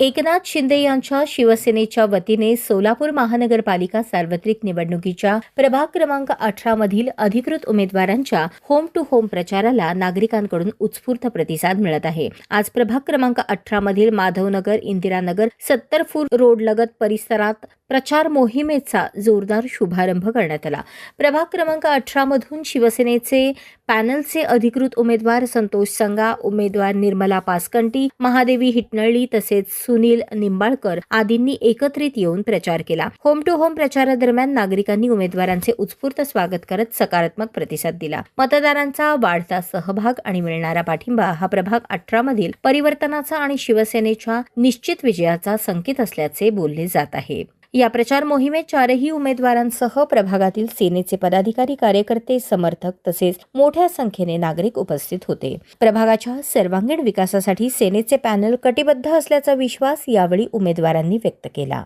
एकनाथ शिंदे यांच्या शिवसेनेच्या वतीने सोलापूर महानगरपालिका सार्वत्रिक निवडणुकीच्या प्रभाग क्रमांक 18 मधील अधिकृत उमेदवारांच्या होम टू होम प्रचाराला नागरिकांकडून उत्स्फूर्त प्रतिसाद मिळत आहे। आज प्रभाग क्रमांक 18 मधील माधवनगर, इंदिरानगर, 70 फूट रोड लगत परिसरात प्रचार मोहिमेचा जोरदार शुभारंभ करण्यात आला। प्रभाग क्रमांक 18 मधून शिवसेनेचे पॅनलचे अधिकृत उमेदवार संतोष संगा, उमेदवार निर्मला पासकंटी, महादेवी हिटनळी तसेच सुनील निंबाळकर आदींनी एकत्रित येऊन प्रचार केला। होम टू होम प्रचारादरम्यान नागरिकांनी उमेदवारांचे उत्स्फूर्त स्वागत करत सकारात्मक प्रतिसाद दिला। मतदारांचा वाढता सहभाग आणि मिळणारा पाठिंबा हा प्रभाग 18 मधील परिवर्तनाचा आणि शिवसेनेच्या निश्चित विजयाचा संकेत असल्याचे बोलले जात आहे। या प्रचार मोहिमेत चारही उमेदवारांसह प्रभागातील सेनेचे पदाधिकारी, कार्यकर्ते, समर्थक तसेच मोठ्या संख्येने नागरिक उपस्थित होते। प्रभागाच्या सर्वांगीण विकासासाठी सेनेचे पॅनल कटिबद्ध असल्याचा विश्वास यावेळी उमेदवारांनी व्यक्त केला।